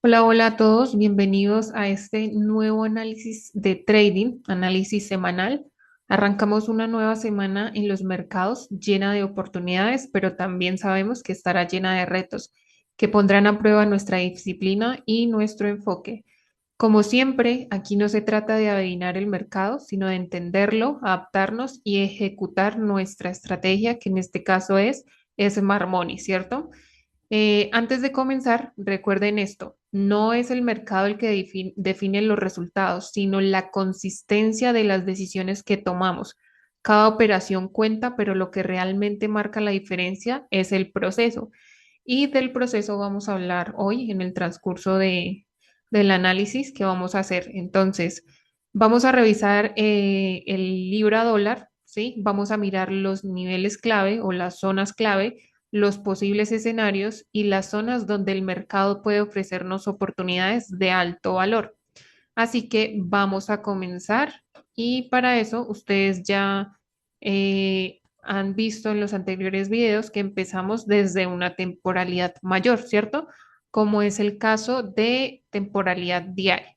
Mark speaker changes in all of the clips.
Speaker 1: Hola, hola a todos, bienvenidos a este nuevo análisis de trading, análisis semanal. Arrancamos una nueva semana en los mercados llena de oportunidades, pero también sabemos que estará llena de retos que pondrán a prueba nuestra disciplina y nuestro enfoque. Como siempre, aquí no se trata de adivinar el mercado, sino de entenderlo, adaptarnos y ejecutar nuestra estrategia, que en este caso es Smart Money, ¿cierto? Antes de comenzar, recuerden esto, no es el mercado el que define los resultados, sino la consistencia de las decisiones que tomamos. Cada operación cuenta, pero lo que realmente marca la diferencia es el proceso. Y del proceso vamos a hablar hoy en el transcurso del análisis que vamos a hacer. Entonces, vamos a revisar el libra dólar, ¿sí? Vamos a mirar los niveles clave o las zonas clave, los posibles escenarios y las zonas donde el mercado puede ofrecernos oportunidades de alto valor. Así que vamos a comenzar y para eso ustedes ya han visto en los anteriores videos que empezamos desde una temporalidad mayor, ¿cierto? Como es el caso de temporalidad diaria.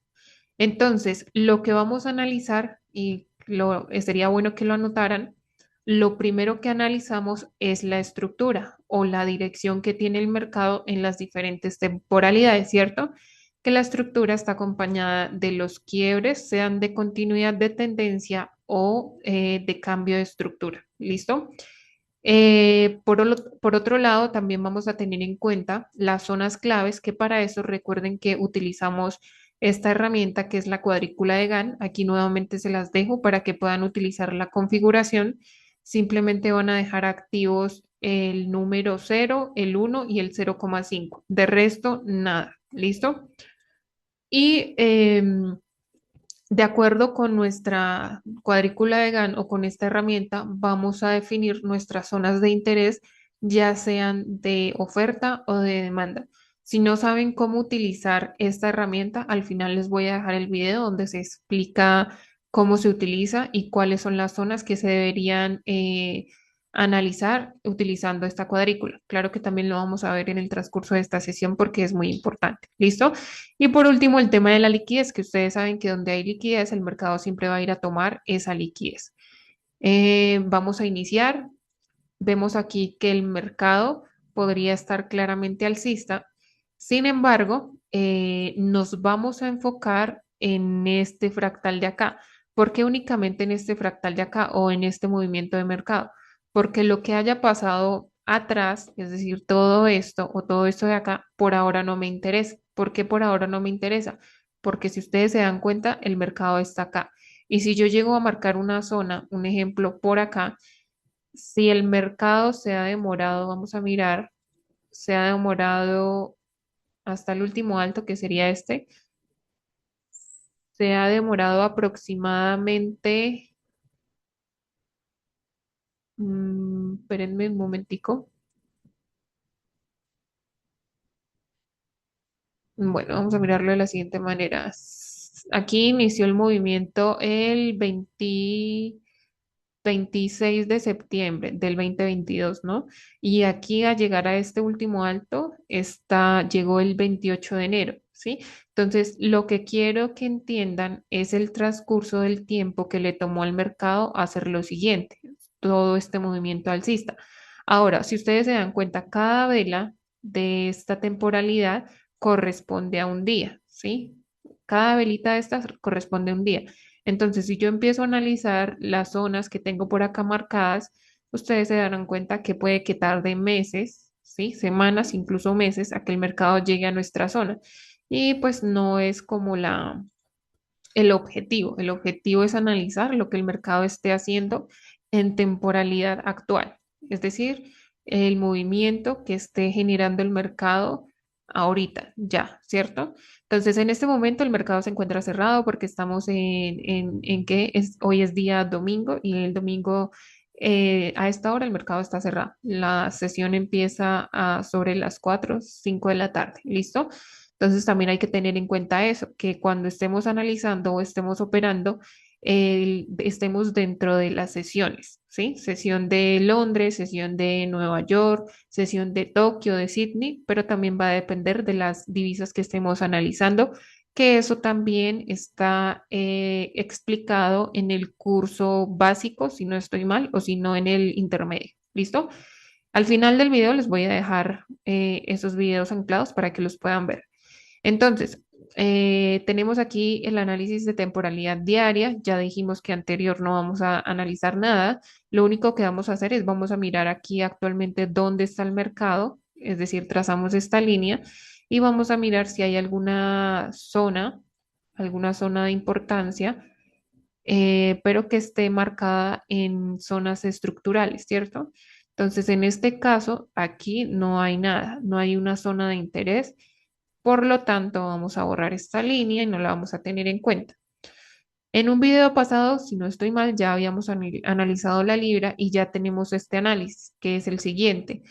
Speaker 1: Entonces, lo que vamos a analizar, y sería bueno que lo anotaran, lo primero que analizamos es la estructura o la dirección que tiene el mercado en las diferentes temporalidades, ¿cierto? Que la estructura está acompañada de los quiebres, sean de continuidad de tendencia o de cambio de estructura. ¿Listo? Por otro lado, también vamos a tener en cuenta las zonas claves, que para eso recuerden que utilizamos esta herramienta que es la cuadrícula de Gann. Aquí nuevamente se las dejo para que puedan utilizar la configuración. Simplemente van a dejar activos el número 0, el 1 y el 0,5. De resto, nada. ¿Listo? Y de acuerdo con nuestra cuadrícula de Gann o con esta herramienta, vamos a definir nuestras zonas de interés, ya sean de oferta o de demanda. Si no saben cómo utilizar esta herramienta, al final les voy a dejar el video donde se explica cómo se utiliza y cuáles son las zonas que se deberían analizar utilizando esta cuadrícula. Claro que también lo vamos a ver en el transcurso de esta sesión porque es muy importante. ¿Listo? Y por último, el tema de la liquidez, que ustedes saben que donde hay liquidez, el mercado siempre va a ir a tomar esa liquidez. Vamos a iniciar. Vemos aquí que el mercado podría estar claramente alcista. Sin embargo, nos vamos a enfocar en este fractal de acá. ¿Por qué únicamente en este fractal de acá o en este movimiento de mercado? Porque lo que haya pasado atrás, es decir, todo esto o todo esto de acá, por ahora no me interesa. ¿Por qué por ahora no me interesa? Porque si ustedes se dan cuenta, el mercado está acá. Y si yo llego a marcar una zona, un ejemplo por acá, si el mercado se ha demorado, vamos a mirar, se ha demorado hasta el último alto, que sería este, se ha demorado aproximadamente, espérenme un momentico. Bueno, vamos a mirarlo de la siguiente manera. Aquí inició el movimiento el 26 de septiembre del 2022, ¿no? Y aquí a llegar a este último alto llegó el 28 de enero, ¿sí? Entonces, lo que quiero que entiendan es el transcurso del tiempo que le tomó al mercado hacer lo siguiente, todo este movimiento alcista. Ahora, si ustedes se dan cuenta, cada vela de esta temporalidad corresponde a un día, ¿sí? Cada velita de estas corresponde a un día. Entonces, si yo empiezo a analizar las zonas que tengo por acá marcadas, ustedes se darán cuenta que puede que tarde meses, ¿sí? Semanas, incluso meses, a que el mercado llegue a nuestra zona. Y pues no es como el objetivo. El objetivo es analizar lo que el mercado esté haciendo en temporalidad actual, es decir, el movimiento que esté generando el mercado ahorita, ya, ¿cierto? Entonces, en este momento el mercado se encuentra cerrado porque estamos en que hoy es día domingo y el domingo a esta hora el mercado está cerrado. La sesión empieza sobre las 4 5 de la tarde, ¿listo? Entonces también hay que tener en cuenta eso, que cuando estemos analizando o estemos operando, estemos dentro de las sesiones, ¿sí? Sesión de Londres, sesión de Nueva York, sesión de Tokio, de Sydney, pero también va a depender de las divisas que estemos analizando, que eso también está explicado en el curso básico, si no estoy mal, o si no en el intermedio. ¿Listo? Al final del video les voy a dejar esos videos anclados para que los puedan ver. Entonces, tenemos aquí el análisis de temporalidad diaria. Ya dijimos que anterior no vamos a analizar nada. Lo único que vamos a hacer es vamos a mirar aquí actualmente dónde está el mercado, es decir, trazamos esta línea y vamos a mirar si hay alguna zona de importancia, pero que esté marcada en zonas estructurales, ¿cierto? Entonces, en este caso, aquí no hay nada, no hay una zona de interés. Por lo tanto, vamos a borrar esta línea y no la vamos a tener en cuenta. En un video pasado, si no estoy mal, ya habíamos analizado la libra y ya tenemos este análisis, que es el siguiente.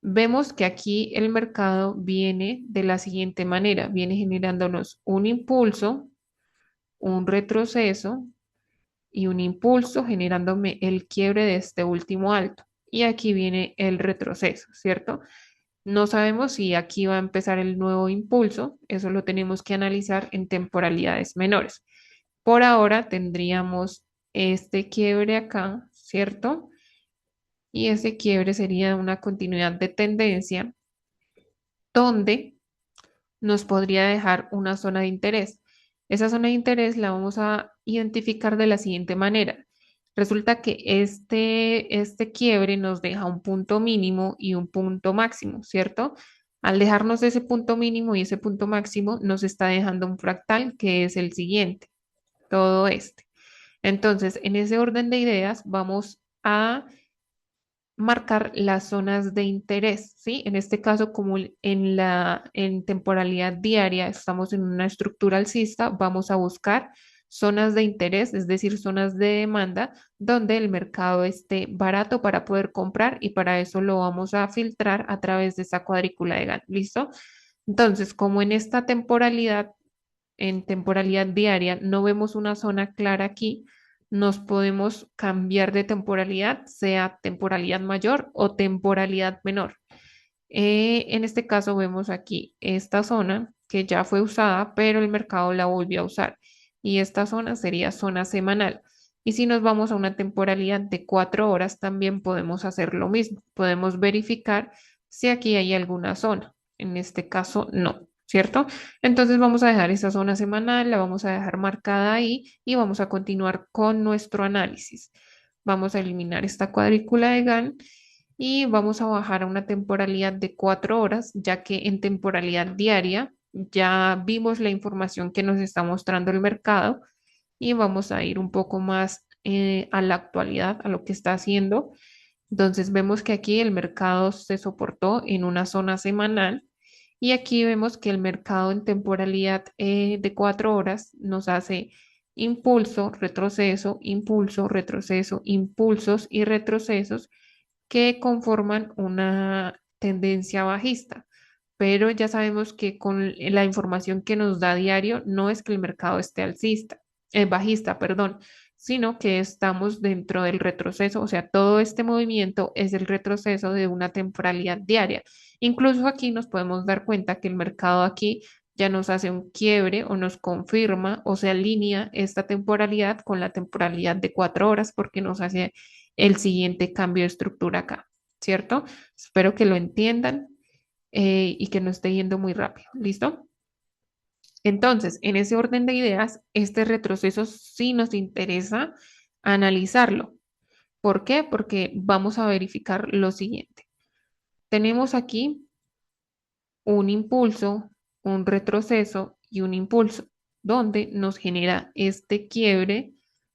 Speaker 1: Vemos que aquí el mercado viene de la siguiente manera, viene generándonos un impulso, un retroceso y un impulso generándome el quiebre de este último alto. Y aquí viene el retroceso, ¿cierto? No sabemos si aquí va a empezar el nuevo impulso, eso lo tenemos que analizar en temporalidades menores. Por ahora tendríamos este quiebre acá, ¿cierto? Y ese quiebre sería una continuidad de tendencia donde nos podría dejar una zona de interés. Esa zona de interés la vamos a identificar de la siguiente manera. Resulta que este quiebre nos deja un punto mínimo y un punto máximo, ¿cierto? Al dejarnos ese punto mínimo y ese punto máximo, nos está dejando un fractal que es el siguiente, todo este. Entonces, en ese orden de ideas, vamos a marcar las zonas de interés, ¿sí? En este caso, como en temporalidad diaria estamos en una estructura alcista, vamos a buscar zonas de interés, es decir, zonas de demanda donde el mercado esté barato para poder comprar y para eso lo vamos a filtrar a través de esa cuadrícula de Gantt, ¿listo? Entonces, como en esta temporalidad en temporalidad diaria no vemos una zona clara aquí, nos podemos cambiar de temporalidad, sea temporalidad mayor o temporalidad menor. En este caso vemos aquí esta zona que ya fue usada, pero el mercado la volvió a usar. Y esta zona sería zona semanal. Y si nos vamos a una temporalidad de 4 horas, también podemos hacer lo mismo. Podemos verificar si aquí hay alguna zona. En este caso, no, ¿cierto? Entonces vamos a dejar esa zona semanal, la vamos a dejar marcada ahí y vamos a continuar con nuestro análisis. Vamos a eliminar esta cuadrícula de Gantt y vamos a bajar a una temporalidad de 4 horas, ya que en temporalidad diaria ya vimos la información que nos está mostrando el mercado y vamos a ir un poco más a la actualidad, a lo que está haciendo. Entonces vemos que aquí el mercado se soportó en una zona semanal y aquí vemos que el mercado en temporalidad de 4 horas nos hace impulso, retroceso, impulso, retroceso, impulsos y retrocesos que conforman una tendencia bajista. Pero ya sabemos que con la información que nos da diario no es que el mercado esté alcista, bajista, perdón, sino que estamos dentro del retroceso, o sea, todo este movimiento es el retroceso de una temporalidad diaria. Incluso aquí nos podemos dar cuenta que el mercado aquí ya nos hace un quiebre o nos confirma o se alinea esta temporalidad con la temporalidad de 4 horas porque nos hace el siguiente cambio de estructura acá, ¿cierto? Espero que lo entiendan y que no esté yendo muy rápido. ¿Listo? Entonces, en ese orden de ideas, este retroceso sí nos interesa analizarlo. ¿Por qué? Porque vamos a verificar lo siguiente. Tenemos aquí un impulso, un retroceso y un impulso, donde nos genera este quiebre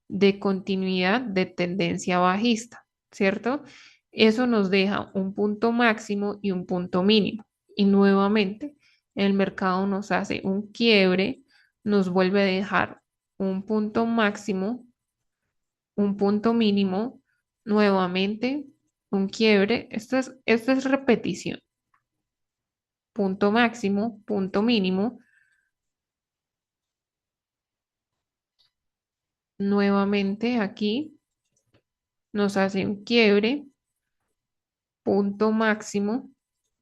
Speaker 1: de continuidad de tendencia bajista, ¿cierto? Eso nos deja un punto máximo y un punto mínimo. Y nuevamente, el mercado nos hace un quiebre, nos vuelve a dejar un punto máximo, un punto mínimo, nuevamente un quiebre. Esto es repetición. Punto máximo, punto mínimo, nuevamente aquí nos hace un quiebre, punto máximo,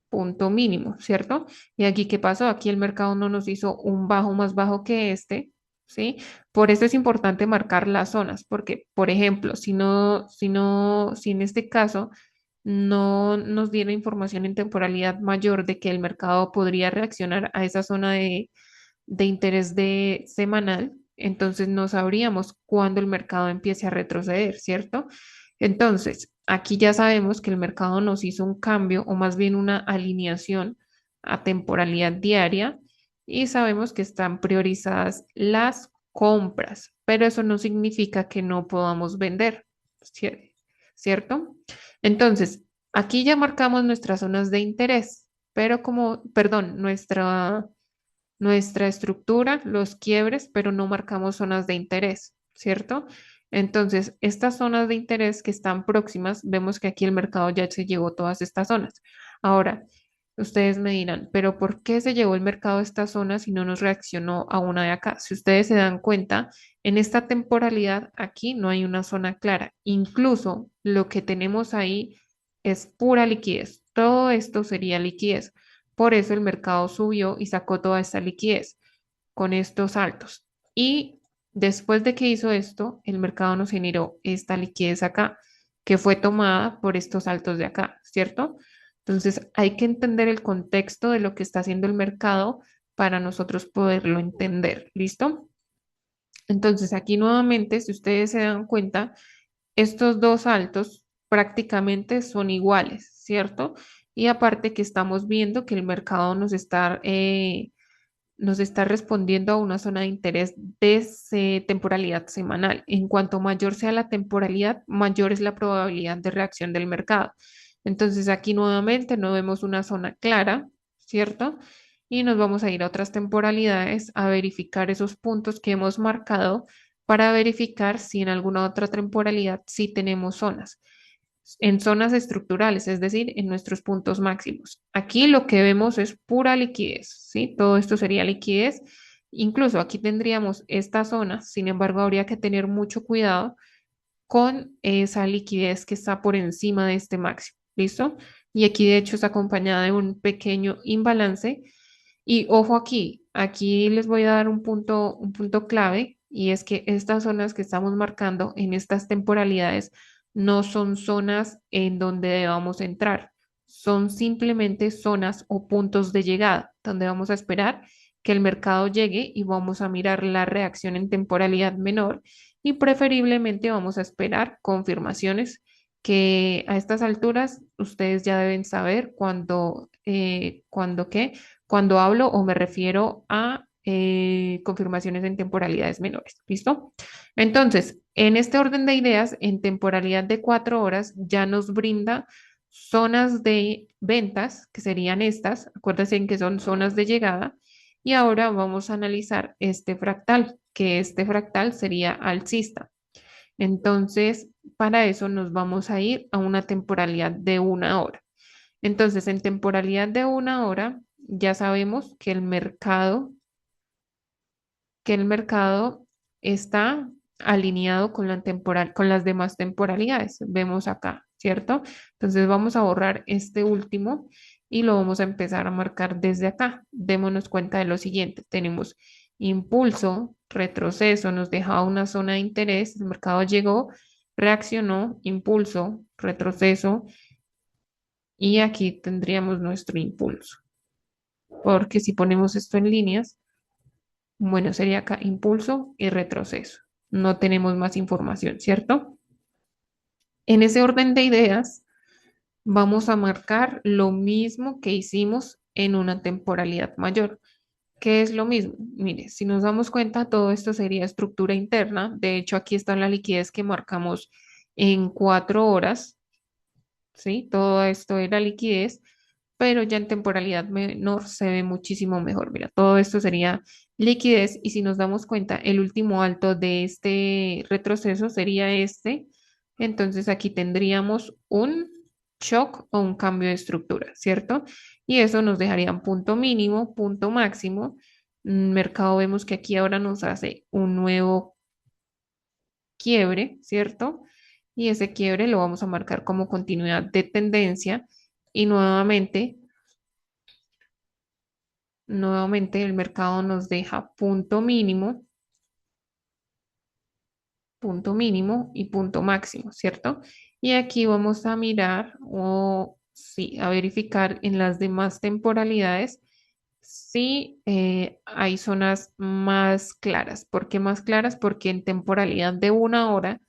Speaker 1: punto mínimo, ¿cierto? Y aquí, ¿qué pasó? Aquí el mercado no nos hizo un bajo más bajo que este, ¿sí? Por eso es importante marcar las zonas, porque, por ejemplo, si en este caso no nos diera información en temporalidad mayor de que el mercado podría reaccionar a esa zona de interés de semanal, entonces no sabríamos cuándo el mercado empiece a retroceder, ¿cierto? Entonces, aquí ya sabemos que el mercado nos hizo un cambio o más bien una alineación a temporalidad diaria y sabemos que están priorizadas las compras, pero eso no significa que no podamos vender, ¿cierto? Entonces, aquí ya marcamos nuestras zonas de interés, pero como, perdón, nuestra estructura, los quiebres, pero no marcamos zonas de interés, ¿cierto? Entonces, estas zonas de interés que están próximas, vemos que aquí el mercado ya se llevó todas estas zonas. Ahora, ustedes me dirán, pero ¿por qué se llevó el mercado a estas zonas y no nos reaccionó a una de acá? Si ustedes se dan cuenta, en esta temporalidad aquí no hay una zona clara. Incluso lo que tenemos ahí es pura liquidez. Todo esto sería liquidez. Por eso el mercado subió y sacó toda esta liquidez con estos saltos. Y después de que hizo esto, el mercado nos generó esta liquidez acá, que fue tomada por estos saltos de acá, ¿cierto? Entonces hay que entender el contexto de lo que está haciendo el mercado para nosotros poderlo entender. ¿Listo? Entonces aquí nuevamente, si ustedes se dan cuenta, estos dos saltos prácticamente son iguales, ¿cierto? Y aparte que estamos viendo que el mercado nos está respondiendo a una zona de interés de temporalidad semanal. En cuanto mayor sea la temporalidad, mayor es la probabilidad de reacción del mercado. Entonces aquí nuevamente no vemos una zona clara, ¿cierto? Y nos vamos a ir a otras temporalidades a verificar esos puntos que hemos marcado para verificar si en alguna otra temporalidad sí tenemos zonas en zonas estructurales, es decir, en nuestros puntos máximos. Aquí lo que vemos es pura liquidez, ¿sí? Todo esto sería liquidez. Incluso aquí tendríamos esta zona, sin embargo, habría que tener mucho cuidado con esa liquidez que está por encima de este máximo, ¿listo? Y aquí de hecho es acompañada de un pequeño imbalance. Y ojo aquí, aquí les voy a dar un punto clave y es que estas zonas que estamos marcando en estas temporalidades no son zonas en donde debamos entrar, son simplemente zonas o puntos de llegada donde vamos a esperar que el mercado llegue y vamos a mirar la reacción en temporalidad menor y preferiblemente vamos a esperar confirmaciones que a estas alturas ustedes ya deben saber cuando hablo o me refiero a confirmaciones en temporalidades menores. ¿Listo? Entonces, en este orden de ideas, en temporalidad de 4 horas ya nos brinda zonas de ventas, que serían estas, acuérdense en que son zonas de llegada, y ahora vamos a analizar este fractal, que este fractal sería alcista. Entonces, para eso nos vamos a ir a una temporalidad de 1 hora. Entonces, en temporalidad de 1 hora, ya sabemos que el mercado está alineado con con las demás temporalidades. Vemos acá, ¿cierto? Entonces vamos a borrar este último y lo vamos a empezar a marcar desde acá. Démonos cuenta de lo siguiente. Tenemos impulso, retroceso, nos deja una zona de interés, el mercado llegó, reaccionó, impulso, retroceso y aquí tendríamos nuestro impulso. Porque si ponemos esto en líneas, bueno, sería acá impulso y retroceso. No tenemos más información, ¿cierto? En ese orden de ideas, vamos a marcar lo mismo que hicimos en una temporalidad mayor. ¿Qué es lo mismo? Mire, si nos damos cuenta, todo esto sería estructura interna. De hecho, aquí está la liquidez que marcamos en 4 horas, ¿sí? Todo esto era liquidez, pero ya en temporalidad menor se ve muchísimo mejor. Mira, todo esto sería liquidez y si nos damos cuenta, el último alto de este retroceso sería este. Entonces aquí tendríamos un shock o un cambio de estructura, ¿cierto? Y eso nos dejaría un punto mínimo, punto máximo. Mercado vemos que aquí ahora nos hace un nuevo quiebre, ¿cierto? Y ese quiebre lo vamos a marcar como continuidad de tendencia y nuevamente el mercado nos deja punto mínimo y punto máximo, ¿cierto? Y aquí vamos a mirar o sí, a verificar en las demás temporalidades si hay zonas más claras. ¿Por qué más claras? Porque en temporalidad de una hora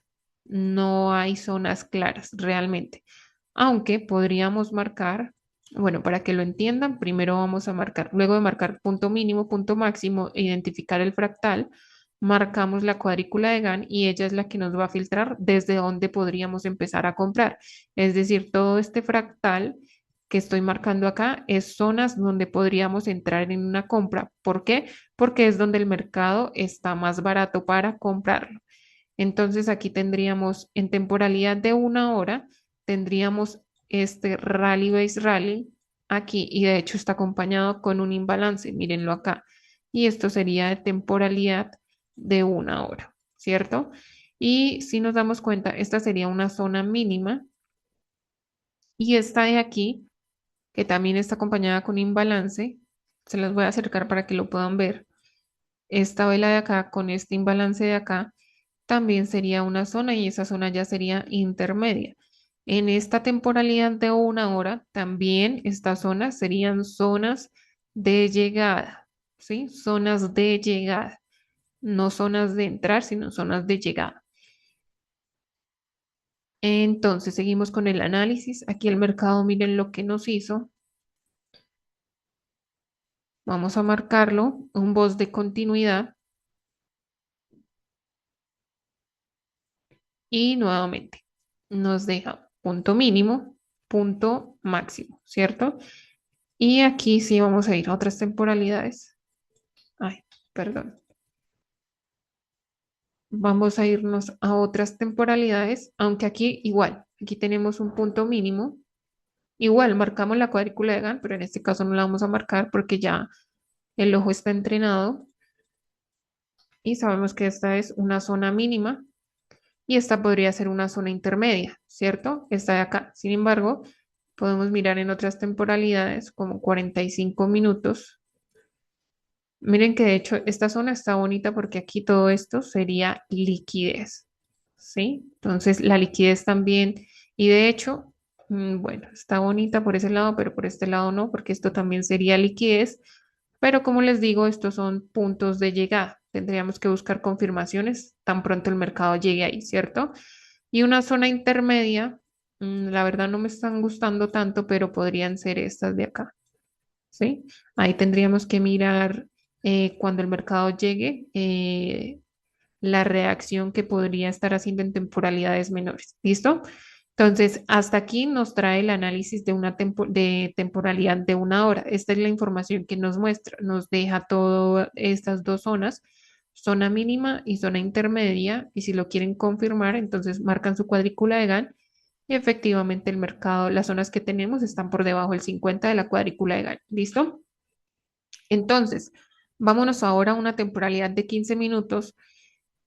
Speaker 1: no hay zonas claras realmente. Aunque podríamos marcar, bueno, para que lo entiendan, primero vamos a marcar, luego de marcar punto mínimo, punto máximo, e identificar el fractal, marcamos la cuadrícula de Gann y ella es la que nos va a filtrar desde dónde podríamos empezar a comprar. Es decir, todo este fractal que estoy marcando acá es zonas donde podríamos entrar en una compra. ¿Por qué? Porque es donde el mercado está más barato para comprarlo. Entonces aquí tendríamos en temporalidad de una hora, tendríamos este rally base rally aquí y de hecho está acompañado con un imbalance, mírenlo acá. Y esto sería de temporalidad de una hora, ¿cierto? Y si nos damos cuenta, esta sería una zona mínima y esta de aquí, que también está acompañada con imbalance, se las voy a acercar para que lo puedan ver. Esta vela de acá con este imbalance de acá también sería una zona y esa zona ya sería intermedia. En esta temporalidad de una hora, también estas zonas serían zonas de llegada, ¿sí? Zonas de llegada, no zonas de entrar, sino zonas de llegada. Entonces, seguimos con el análisis. Aquí el mercado, miren lo que nos hizo. Vamos a marcarlo, un voz de continuidad y nuevamente nos deja punto mínimo, punto máximo, ¿cierto? Y aquí sí vamos a ir a otras temporalidades. Ay, perdón. Vamos a irnos a otras temporalidades, aunque aquí igual, aquí tenemos un punto mínimo. Igual marcamos la cuadrícula de Gann, pero en este caso no la vamos a marcar porque ya el ojo está entrenado y sabemos que esta es una zona mínima y esta podría ser una zona intermedia, ¿cierto? Esta de acá. Sin embargo, podemos mirar en otras temporalidades como 45 minutos. Miren que de hecho esta zona está bonita porque aquí todo esto sería liquidez, ¿sí? Entonces la liquidez también, y de hecho, bueno, está bonita por ese lado, pero por este lado no, porque esto también sería liquidez, pero como les digo, estos son puntos de llegada. Tendríamos que buscar confirmaciones tan pronto el mercado llegue ahí, ¿cierto? Y una zona intermedia, la verdad no me están gustando tanto, pero podrían ser estas de acá. ¿Sí? Ahí tendríamos que mirar cuando el mercado llegue la reacción que podría estar haciendo en temporalidades menores. ¿Listo? Entonces, hasta aquí nos trae el análisis de una de temporalidad de una hora. Esta es la información que nos muestra, nos deja todas estas dos zonas, zona mínima y zona intermedia, y si lo quieren confirmar, entonces marcan su cuadrícula de Gann y efectivamente el mercado, las zonas que tenemos están por debajo del 50 de la cuadrícula de Gann. ¿Listo? Entonces, vámonos ahora a una temporalidad de 15 minutos.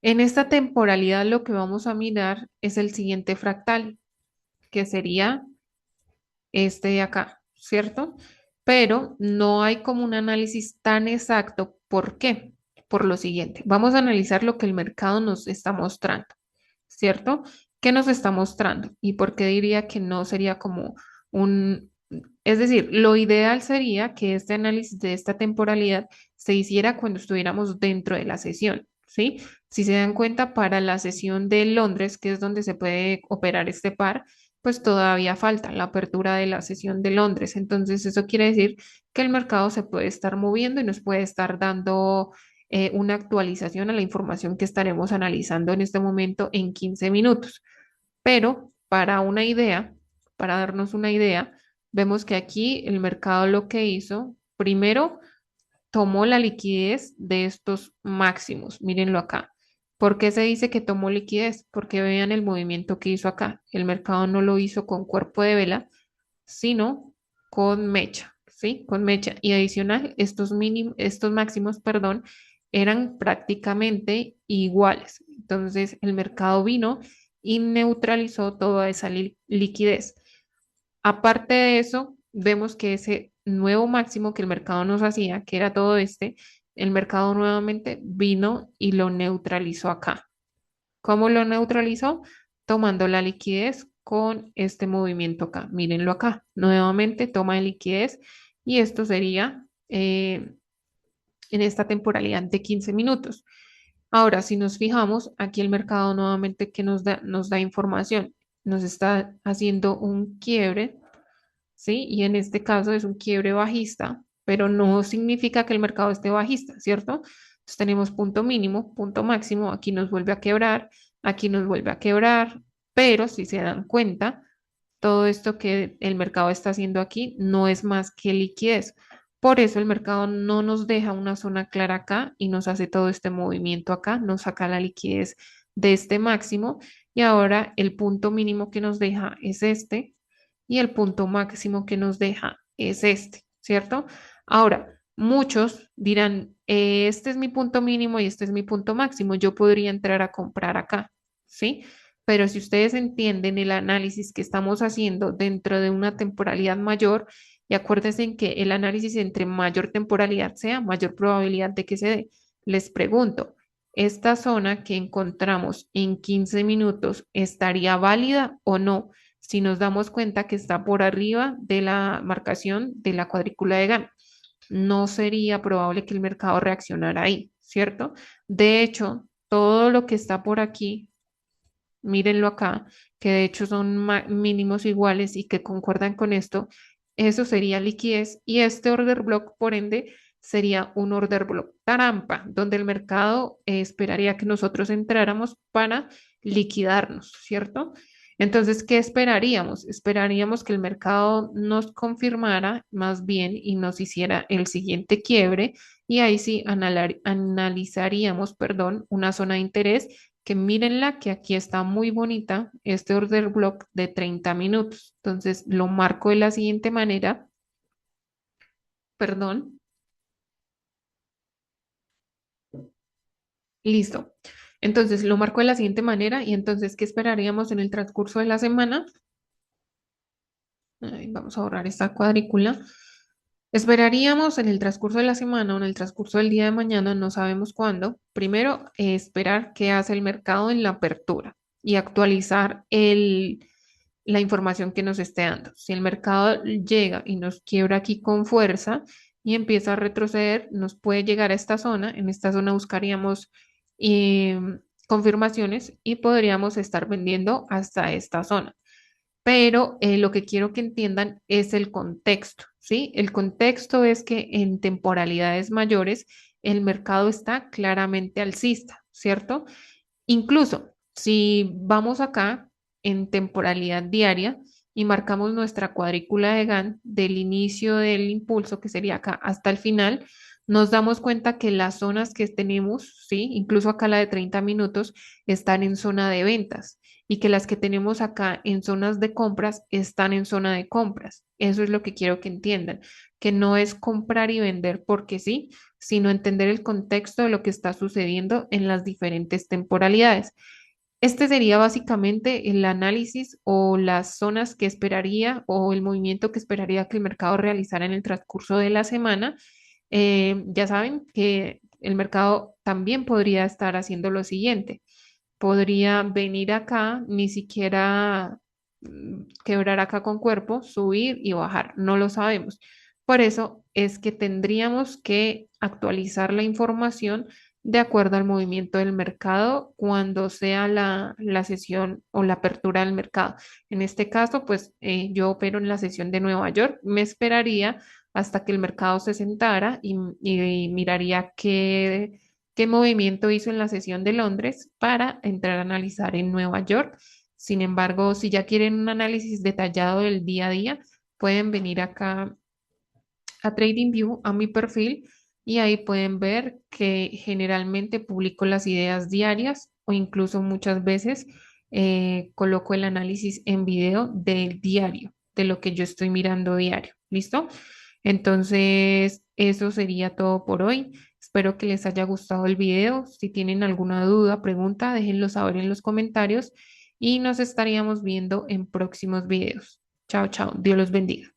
Speaker 1: En esta temporalidad lo que vamos a mirar es el siguiente fractal, que sería este de acá, ¿cierto? Pero no hay como un análisis tan exacto. ¿Por qué? Por lo siguiente, vamos a analizar lo que el mercado nos está mostrando, ¿cierto? ¿Qué nos está mostrando? ¿Y por qué diría que no sería como un... Es decir, lo ideal sería que este análisis de esta temporalidad se hiciera cuando estuviéramos dentro de la sesión, ¿sí? Si se dan cuenta, para la sesión de Londres, que es donde se puede operar este par, pues todavía falta la apertura de la sesión de Londres. Entonces, eso quiere decir que el mercado se puede estar moviendo y nos puede estar dando una actualización a la información que estaremos analizando en este momento en 15 minutos. Pero para una idea, para darnos una idea, vemos que aquí el mercado lo que hizo, primero tomó la liquidez de estos máximos. Mírenlo acá. ¿Por qué se dice que tomó liquidez? Porque vean el movimiento que hizo acá. El mercado no lo hizo con cuerpo de vela, sino con mecha, ¿sí? Con mecha. Y adicional, estos máximos, perdón, eran prácticamente iguales. Entonces el mercado vino y neutralizó toda esa liquidez. Aparte de eso, vemos que ese nuevo máximo que el mercado nos hacía, que era todo este, el mercado nuevamente vino y lo neutralizó acá. ¿Cómo lo neutralizó? Tomando la liquidez con este movimiento acá. Mírenlo acá. Nuevamente toma de liquidez y esto sería en esta temporalidad de 15 minutos. Ahora, si nos fijamos, aquí el mercado nuevamente que nos da información, nos está haciendo un quiebre, ¿sí? Y en este caso es un quiebre bajista, pero no significa que el mercado esté bajista, ¿cierto? Entonces tenemos punto mínimo, punto máximo, aquí nos vuelve a quebrar, aquí nos vuelve a quebrar, pero si se dan cuenta, todo esto que el mercado está haciendo aquí no es más que liquidez. Por eso el mercado no nos deja una zona clara acá y nos hace todo este movimiento acá, nos saca la liquidez de este máximo y ahora el punto mínimo que nos deja es este y el punto máximo que nos deja es este, ¿cierto? Ahora, muchos dirán, este es mi punto mínimo y este es mi punto máximo, yo podría entrar a comprar acá, ¿sí? Pero si ustedes entienden el análisis que estamos haciendo dentro de una temporalidad mayor, y acuérdense en que el análisis entre mayor temporalidad sea, mayor probabilidad de que se dé. Les pregunto, ¿esta zona que encontramos en 15 minutos estaría válida o no? Si nos damos cuenta que está por arriba de la marcación de la cuadrícula de Gantt, no sería probable que el mercado reaccionara ahí, ¿cierto? De hecho, todo lo que está por aquí, mírenlo acá, que de hecho son mínimos iguales y que concuerdan con esto, eso sería liquidez y este order block, por ende, sería un order block trampa, donde el mercado esperaría que nosotros entráramos para liquidarnos, ¿cierto? Entonces, ¿qué esperaríamos? Esperaríamos que el mercado nos confirmara más bien y nos hiciera el siguiente quiebre y ahí sí analizaríamos, perdón, una zona de interés que mírenla que aquí está muy bonita, este order block de 30 minutos. Entonces lo marco de la siguiente manera, perdón, listo. Entonces lo marco de la siguiente manera y entonces, ¿qué esperaríamos en el transcurso de la semana? Ay, vamos a borrar esta cuadrícula. Esperaríamos en el transcurso de la semana o en el transcurso del día de mañana, no sabemos cuándo. Primero, esperar qué hace el mercado en la apertura y actualizar la información que nos esté dando. Si el mercado llega y nos quiebra aquí con fuerza y empieza a retroceder, nos puede llegar a esta zona. En esta zona buscaríamos confirmaciones y podríamos estar vendiendo hasta esta zona, pero lo que quiero que entiendan es el contexto, ¿sí? El contexto es que en temporalidades mayores el mercado está claramente alcista, ¿cierto? Incluso si vamos acá en temporalidad diaria y marcamos nuestra cuadrícula de Gantt del inicio del impulso, que sería acá, hasta el final, nos damos cuenta que las zonas que tenemos, sí, incluso acá la de 30 minutos, están en zona de ventas y que las que tenemos acá en zonas de compras están en zona de compras. Eso es lo que quiero que entiendan, que no es comprar y vender porque sí, sino entender el contexto de lo que está sucediendo en las diferentes temporalidades. Este sería básicamente el análisis o las zonas que esperaría o el movimiento que esperaría que el mercado realizara en el transcurso de la semana. Ya saben que el mercado también podría estar haciendo lo siguiente. Podría venir acá, ni siquiera quebrar acá con cuerpo, subir y bajar. No lo sabemos. Por eso es que tendríamos que actualizar la información de acuerdo al movimiento del mercado cuando sea la sesión o la apertura del mercado. En este caso, pues yo opero en la sesión de Nueva York. Me esperaría hasta que el mercado se sentara y miraría qué movimiento hizo en la sesión de Londres para entrar a analizar en Nueva York. Sin embargo, si ya quieren un análisis detallado del día a día, pueden venir acá a TradingView, a mi perfil, y ahí pueden ver que generalmente publico las ideas diarias o incluso muchas veces coloco el análisis en video del diario, de lo que yo estoy mirando diario. ¿Listo? Entonces, eso sería todo por hoy. Espero que les haya gustado el video. Si tienen alguna duda, pregunta, déjenlo saber en los comentarios y nos estaríamos viendo en próximos videos. Chao, chao. Dios los bendiga.